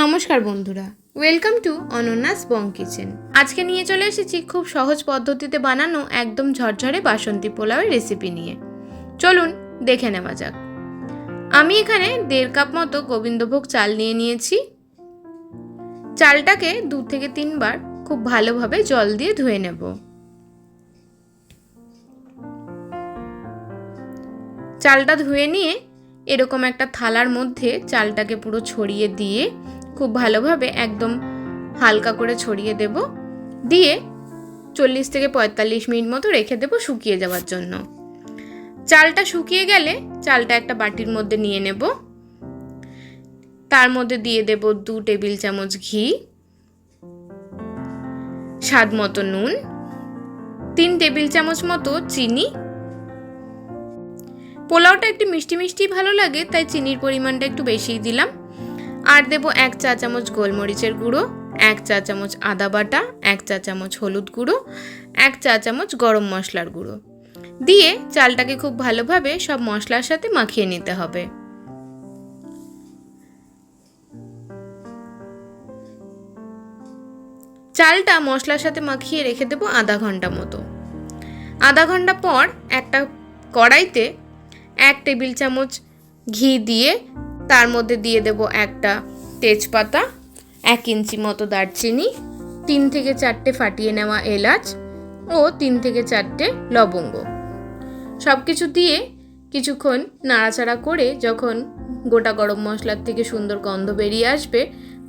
নমস্কার বন্ধুরা, welcome to অনন্যাস Bong kitchen. আজকে নিয়ে চলে এসেছি খুব সহজ পদ্ধতিতে বানানো একদম ঝরঝরে বাসন্তী পোলাওয়ের রেসিপি নিয়ে। চলুন দেখে নেওয়া যাক। আমি এখানে 1.5 কাপ মতো গোবিন্দভোগ চাল নিয়ে নিয়েছি। চালটাকে 2 থেকে 3 বার খুব ভালোভাবে জল দিয়ে ধুয়ে নেব। চালটা ধুয়ে নিয়ে এরকম একটা থালার মধ্যে চালটাকে পুরো ছড়িয়ে দিয়ে খুব ভালোভাবে একদম হালকা করে ছড়িয়ে দেব। দিয়ে 40 থেকে 45 মিনিট মতো রেখে দেব শুকিয়ে যাওয়ার জন্য। চালটা শুকিয়ে গেলে চালটা একটা বাটির মধ্যে নিয়ে নেব। তার মধ্যে দিয়ে দেব 2 টেবিল চামচ ঘি, স্বাদ মতো নুন, 3 টেবিল চামচ মতো চিনি। পোলাওটা একটু মিষ্টি মিষ্টি ভালো লাগে, তাই চিনির পরিমাণটা একটু বেশিই দিলাম। আর দেব 1 চা চামচ গোলমরিচের গুঁড়ো, 1 চা চামচ আদা বাটা, 1 চা চামচ হলুদ গুঁড়ো, 1 চা চামচ গরম মশলার গুঁড়ো দিয়ে চালটাকে খুব ভালোভাবে সব মশলার সাথে মাখিয়ে নিতে হবে। চালটা মশলার সাথে মাখিয়ে রেখে দেব আধা ঘন্টা মতো। আধা ঘন্টা পর একটা কড়াইতে 1 টেবিল চামচ ঘি দিয়ে তার মধ্যে দিয়ে দেব একটা তেজপাতা, 1 ইঞ্চি মতো দারচিনি, 3 থেকে 4টে ফাটিয়ে নেওয়া এলাচ ও 3 থেকে 4টে লবঙ্গ। সব কিছু দিয়ে কিছুক্ষণ নাড়াচাড়া করে যখন গোটা গরম মশলার থেকে সুন্দর গন্ধ বেরিয়ে আসবে,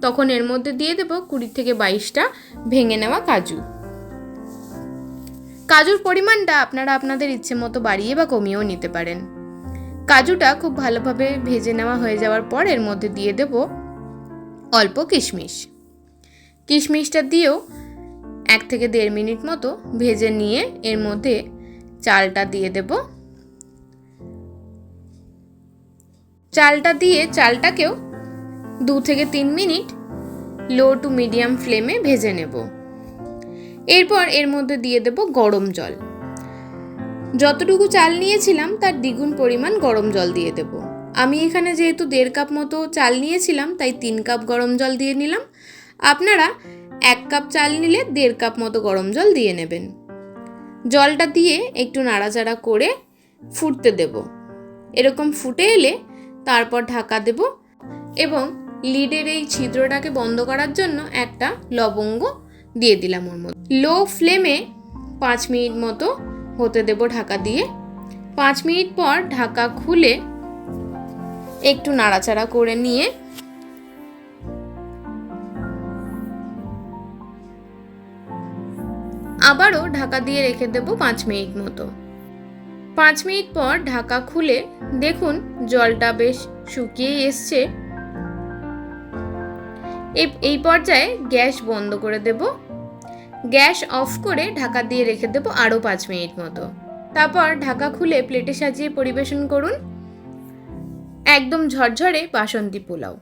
তখন এর মধ্যে দিয়ে দেব 20 থেকে 22টা ভেঙে নেওয়া কাজু। কাজুর পরিমাণটা আপনারা আপনাদের ইচ্ছে মতো বাড়িয়ে বা কমিয়েও নিতে পারেন। কাজুটা খুব ভালোভাবে ভেজে নেওয়া হয়ে যাওয়ার পর এর মধ্যে দিয়ে দেব অল্প কিশমিশ। কিশমিশটা দিয়েও 1 থেকে 1.5 মিনিট মতো ভেজে নিয়ে এর মধ্যে চালটা দিয়ে দেব। চালটা দিয়ে চালটাকেও 2 থেকে 3 মিনিট লো টু মিডিয়াম ফ্লেমে ভেজে নেব। এরপর এর মধ্যে দিয়ে দেব গরম জল। যতটুকু চাল নিয়েছিলাম তার দ্বিগুণ পরিমাণ গরম জল দিয়ে দেব। আমি এখানে যেহেতু 1.5 কাপ মতো চাল নিয়েছিলাম, তাই 3 কাপ গরম জল দিয়ে নিলাম। আপনারা 1 কাপ চাল নিলে 1.5 কাপ মতো গরম জল দিয়ে নেবেন। জলটা দিয়ে একটু নাড়াচাড়া করে ফুটতে দেব। এরকম ফুটে এলে তারপর ঢাকা দেব এবং লিডের এই ছিদ্রটাকে বন্ধ করার জন্য একটা লবঙ্গ দিয়ে দিলাম ওর মধ্যে। লো ফ্লেমে 5 মিনিট মতো হতে দেব ঢাকা দিয়ে। 5 মিনিট পর ঢাকা খুলে একটু নাড়াচাড়া করে নিয়ে আবারও ঢাকা দিয়ে রেখে দেব 5 মিনিট মতো। 5 মিনিট পর ঢাকা খুলে দেখুন জলটা বেশ শুকিয়ে এসছে। এই পর্যায়ে গ্যাস বন্ধ করে দেব। গ্যাস অফ করে ঢাকা দিয়ে রেখে দেব আরও 5 মিনিট মতো। তারপর ঢাকা খুলে প্লেটে সাজিয়ে পরিবেশন করুন একদম ঝরঝরে বাসন্তী পোলাও।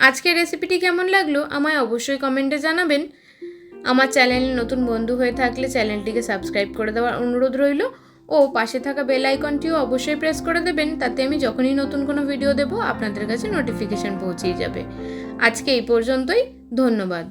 আজকের রেসিপিটি কেমন লাগলো আমায় অবশ্যই কমেন্টে জানাবেন। আমার চ্যানেলে নতুন বন্ধু হয়ে থাকলে চ্যানেলটিকে সাবস্ক্রাইব করে দেওয়ার অনুরোধ রইল ও পাশে থাকা বেল আইকনটিও অবশ্যই প্রেস করে দেবেন, তাতে আমি যখনই নতুন কোনো ভিডিও দেব আপনাদের কাছে নোটিফিকেশন পৌঁছেই যাবে। আজকে এই পর্যন্তই, ধন্যবাদ।